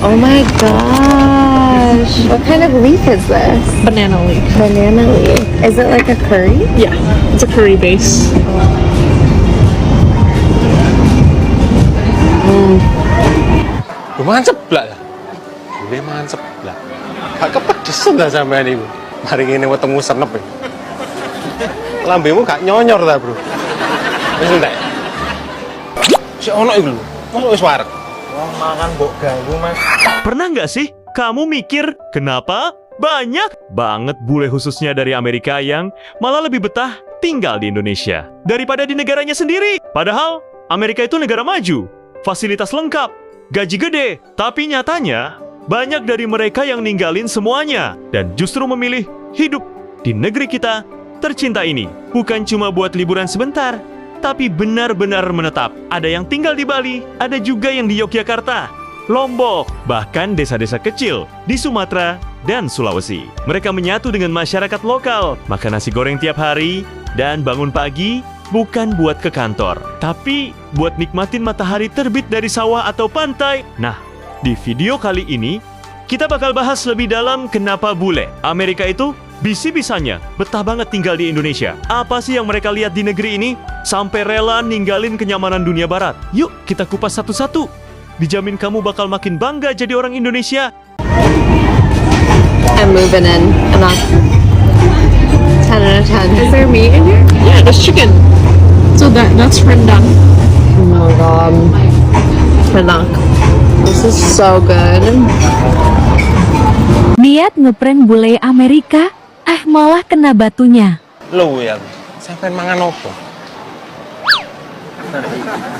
Oh my gosh. What kind of leaf is this? Banana leaf. Banana leaf. Is it like a curry? Yeah, it's a curry base. Lumayan ceplak lah. Lumayan ceplak. Gak kepedesan dah sampean iku. Mari ngene wetengmu senep. Lambemu gak nyonyor ta, Bro. Wis entek. Si ono iku lho. Mosok wis wareg. Wong makan mbok ganggu, Mas. Pernah nggak sih kamu mikir kenapa banyak banget bule khususnya dari Amerika yang malah lebih betah tinggal di Indonesia daripada di negaranya sendiri? Padahal Amerika itu negara maju, fasilitas lengkap, gaji gede. Tapi nyatanya banyak dari mereka yang ninggalin semuanya dan justru memilih hidup di negeri kita tercinta ini. Bukan cuma buat liburan sebentar, tapi benar-benar menetap. Ada yang tinggal di Bali, ada juga yang di Yogyakarta, Lombok, bahkan desa-desa kecil di Sumatera dan Sulawesi. Mereka menyatu dengan masyarakat lokal, makan nasi goreng tiap hari, dan bangun pagi bukan buat ke kantor, tapi buat nikmatin matahari terbit dari sawah atau pantai. Nah, di video kali ini, kita bakal bahas lebih dalam kenapa bule Amerika itu bisi-bisanya betah banget tinggal di Indonesia. Apa sih yang mereka lihat di negeri ini sampai rela ninggalin kenyamanan dunia barat? Yuk kita kupas satu-satu. Dijamin kamu bakal makin bangga jadi orang Indonesia. I'm moving in. I'm not 10 out of 10. Is there meat in here? Yeah, there's chicken. So that's rendang. Oh my god. Enak. This is so good. Niat ngeprank bule Amerika, malah kena batunya. Lho ya, sampean mangan opo?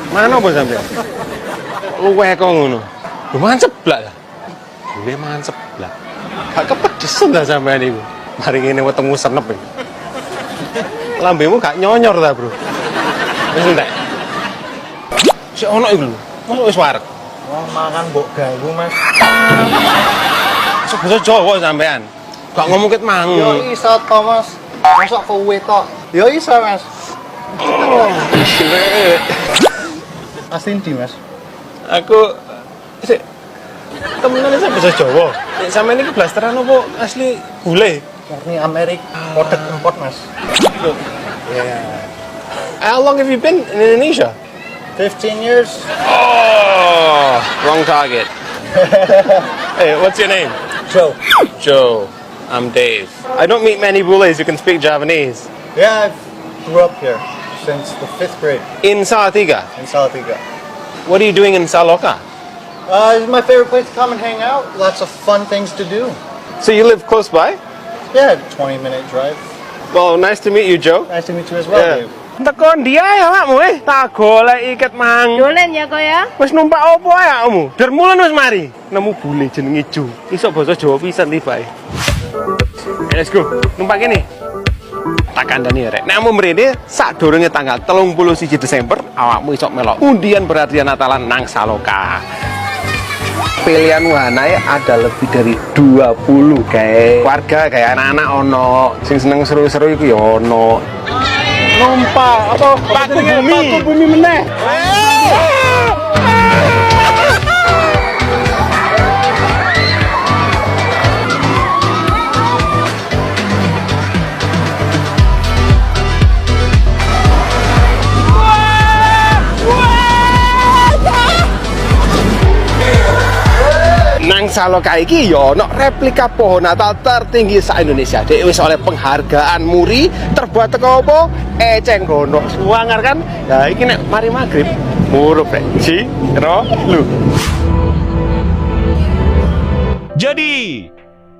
Mangan opo sampean? Luweh kok ngono. Lumayan ceblak lah. Lumayan ceblak. Gak kepedesan dah sampean iku. Mari ngene wetengmu senep iki. Lambemu gak nyonyor ta, Bro. Wis entek. Si ono iku lho. Mosok wis wareg. Wong makan mbok ganggu, Mas. Sebasa Jawa sampean. Gak ngomong ket mang. Yo iso to, Mas. Mosok kowe tok. Yo iso, Mas. Asli ndi, Mas? Aku sik temenan sampe bahasa Jawa. Nek sampean iki blasteran opo asli bule? Murni Amerik, kodek import, Mas. Yeah. How long have you been in Indonesia? 15 years. Oh, wrong target. Hey, what's your name? Joe. Joe. I'm Dave. I don't meet many bules who can speak Javanese. Yeah, I grew up here since the 5th grade In Salatiga. in Salatiga. What are you doing in Saloka? It's my favorite place to come and hang out. Lots of fun things to do. So you live close by? Yeah, 20-minute drive. Well, nice to meet you, Joe. Nice to meet you as well, Yeah. Dave. Tekon dia ya makmu tak golek iket mang. Dolen ya kok ya? Wis numpak opo ya kamu? Dermulan wis mari. Nemu bule jenenge Ju. Iso basa Jawa pisan tibae. Let's go. Numpak kene. Tak kandhani rek. Nek mu mrene sadurunge tanggal 31 Desember awakmu iso melok undian berhadiah Natalan nang Saloka. Pilihan wahana ada lebih dari 20 kayak warga kayak anak-anak ono sing seneng seru-seru iku ya ono. Numpak apa paku bumi meneh. Nang Saloka iki ya ono replika pohon Natal tertinggi se-Indonesia. Dek wis oleh penghargaan muri terbuat teko apa? Eceng gondok suwangar kan. Ya iki nek mari magrib murup rek. Si, ro, lu. Jadi,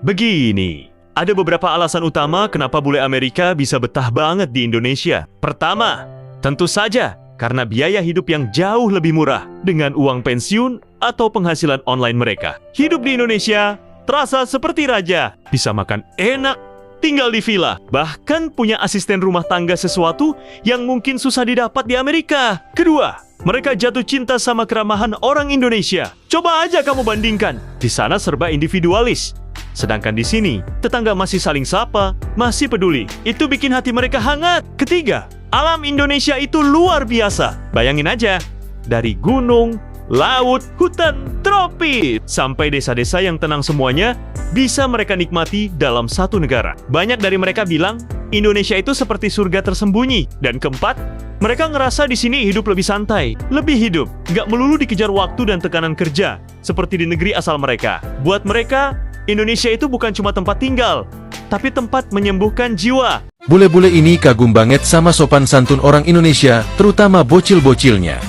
begini. Ada beberapa alasan utama kenapa bule Amerika bisa betah banget di Indonesia. Pertama, tentu saja karena biaya hidup yang jauh lebih murah dengan uang pensiun atau penghasilan online mereka. Hidup di Indonesia terasa seperti raja, bisa makan enak, tinggal di villa, bahkan punya asisten rumah tangga, sesuatu yang mungkin susah didapat di Amerika. Kedua, mereka jatuh cinta sama keramahan orang Indonesia. Coba aja kamu bandingkan, di sana serba individualis. Sedangkan di sini, tetangga masih saling sapa, masih peduli. Itu bikin hati mereka hangat. Ketiga, alam Indonesia itu luar biasa. Bayangin aja, dari gunung, laut, hutan, tropis, sampai desa-desa yang tenang semuanya bisa mereka nikmati dalam satu negara. Banyak dari mereka bilang Indonesia itu seperti surga tersembunyi. Dan keempat, mereka ngerasa di sini hidup lebih santai, lebih hidup, nggak melulu dikejar waktu dan tekanan kerja seperti di negeri asal mereka. Buat mereka, Indonesia itu bukan cuma tempat tinggal, tapi tempat menyembuhkan jiwa. Bule-bule ini kagum banget sama sopan santun orang Indonesia, terutama bocil-bocilnya.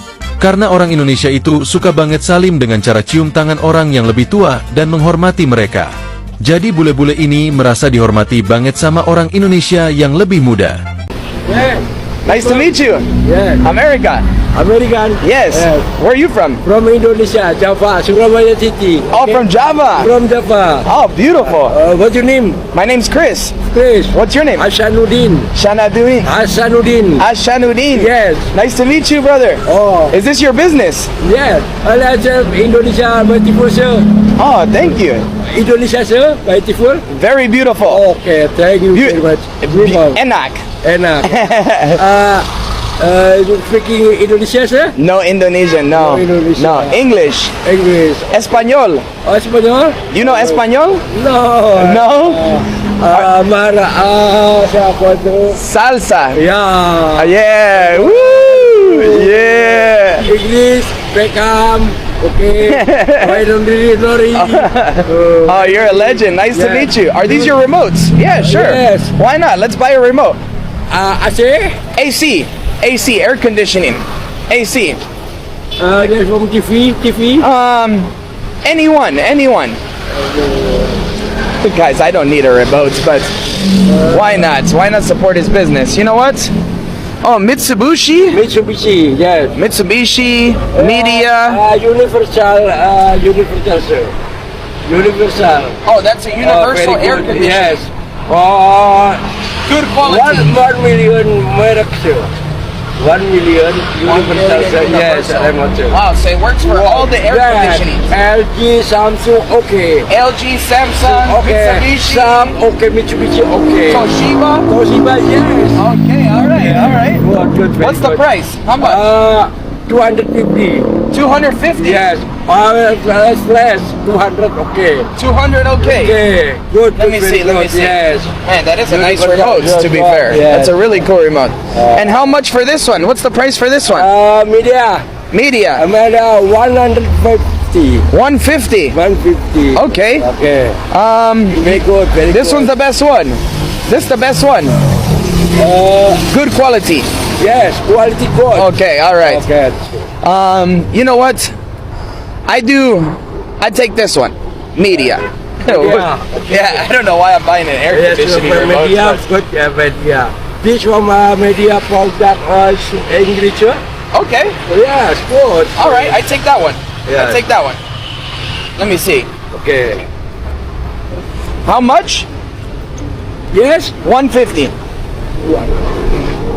Karena orang Indonesia itu suka banget salim dengan cara cium tangan orang yang lebih tua dan menghormati mereka. Jadi bule-bule ini merasa dihormati banget sama orang Indonesia yang lebih muda. Nice to meet you. Yeah, America. American. Yes. Where are you from? From Indonesia, Java, Surabaya City. Oh, from Java. From Java. Oh, beautiful. What's your name? My name's Chris. Chris. What's your name? Hasanuddin. Shanaduin. Hasanuddin. Ashanuddin. Yes. Nice to meet you, brother. Oh, Is this your business? yes. I Indonesia beautiful, sir. Oh, thank you. Indonesia, sir, beautiful. Very beautiful. Okay, thank you very much. Beautiful. Enak. Enak. You speaking Indonesia, sir? No Indonesian, no. No Indonesian. No, English. English. Espanol. Oh, Spanyol? You know Espanol? No. No? Siapa tu? Salsa. Ya. Yeah. Woo! Yeah. English, Beckham. Okay. I don't really know. Oh, you're a legend. Nice to Yeah. meet you. Are these your remotes? Yeah, sure. Yes. Why not? Let's buy a remote. Aceh? AC. AC, air conditioning. AC. There's from TV. Anyone. Guys, I don't need a remote, but why not? Why not support his business? You know what? Oh, Mitsubishi? Mitsubishi, yes. Mitsubishi, Media. Universal, sir. Universal. Oh, that's a universal Very air good. conditioner. Yes. Oh, Good quality. 1 million merek, sir. 1 million Universal, sir. Yes, I'm on, sir. Wow, so it works for all the air conditioning. LG, Samsung, okay. LG, Samsung, Okay. Mitsubishi, Sam, okay. Mitsubishi, okay. Toshiba. Toshiba, yes. Okay, all right. Good, very What's the good. price? How much? 250. 250. Yes. Flash 200. Okay. 200. Okay. Okay. Good. Let me good, see, very let me good, see. Yes. Man, that is a nice Good, remote. good, To be good, fair, yes. that's a really cool remote. And how much for this one? What's the price for this one? Media. Media. 150. 150. 150. Okay. Okay. Very good. Very This good. one's the best one. This the best one. Good quality. Yes. Quality good. Okay. All right. Okay. You know what? I take this one. Media. Yeah, I don't know why I'm buying an air Yes. conditioning remote. Media. but- Good. Yeah. Media. This one media product English. Sir? Okay. Yes. Good. All right. I take that one. Yeah. I take that one. Let me see. Okay. How much? Yes. 150.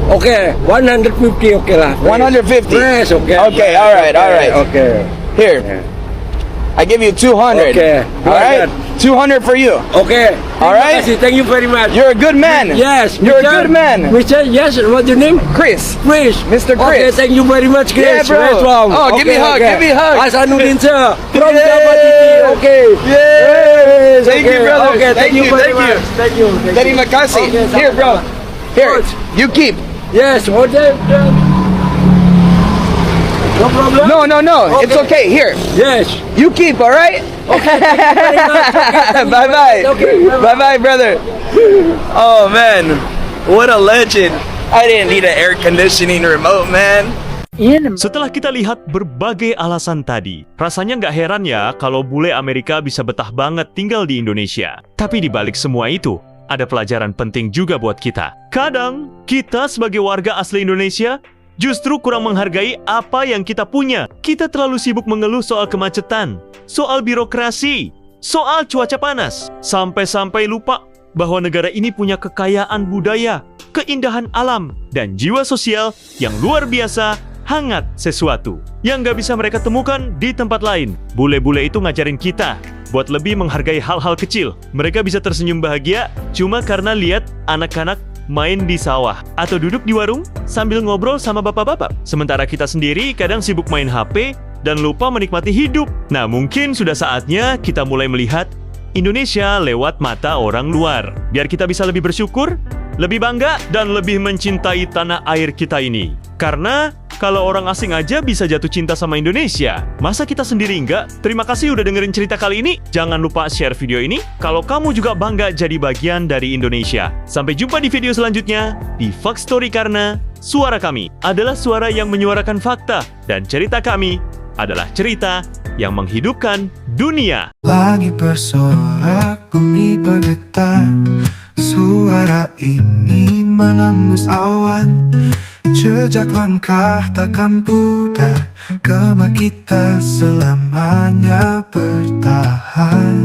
Okay. 150. Okay lah. 150. Yes. Okay. Okay, all right, all right. Okay. Here. I give you 200. Okay. All right. 200 for you. Okay. All right. Thank you very much. You're a good man. Yes. You're a Mr. good man. Mr. Yes. What's your name? Chris. Chris. Mr. Okay. Chris. Thank you very much, Chris. Yeah, bro. Welcome. Oh, give me a hug, give me a hug. Hasanuddin, sir. From Yeah. Java City. Okay. Yes. Thank you, Okay. brother. Okay. Thank you very Thank you. much. Thank you. Thank Terima you. kasih. Okay, Here, bro. Here. Good. You keep. Yes. Okay. No problem. No. It's okay. Here. Yes. You keep, all right? Bye-bye. Okay, bye-bye. Bye-bye, brother. Oh, man. What a legend. I didn't need an air conditioning remote, man. Setelah kita lihat berbagai alasan tadi, rasanya nggak heran ya kalau bule Amerika bisa betah banget tinggal di Indonesia. Tapi di balik semua itu, ada pelajaran penting juga buat kita. Kadang, kita sebagai warga asli Indonesia justru kurang menghargai apa yang kita punya. Kita terlalu sibuk mengeluh soal kemacetan, soal birokrasi, soal cuaca panas, sampai-sampai lupa bahwa negara ini punya kekayaan budaya, keindahan alam, dan jiwa sosial yang luar biasa, hangat sesuatu yang nggak bisa mereka temukan di tempat lain. Bule-bule itu ngajarin kita buat lebih menghargai hal-hal kecil. Mereka bisa tersenyum bahagia cuma karena lihat anak-anak main di sawah atau duduk di warung sambil ngobrol sama bapak-bapak. Sementara kita sendiri kadang sibuk main HP dan lupa menikmati hidup. Nah, mungkin sudah saatnya kita mulai melihat Indonesia lewat mata orang luar. Biar kita bisa lebih bersyukur, lebih bangga, dan lebih mencintai tanah air kita ini. Karena kalau orang asing aja bisa jatuh cinta sama Indonesia, masa kita sendiri enggak? Terima kasih udah dengerin cerita kali ini. Jangan lupa share video ini kalau kamu juga bangga jadi bagian dari Indonesia. Sampai jumpa di video selanjutnya di Fact Story, karena suara kami adalah suara yang menyuarakan fakta, dan cerita kami adalah cerita yang menghidupkan dunia. Lagi bersorak, bumi bergetar. Suara ini menembus awan. Jejak langkah takkan pudar. Gema kita selamanya bertahan.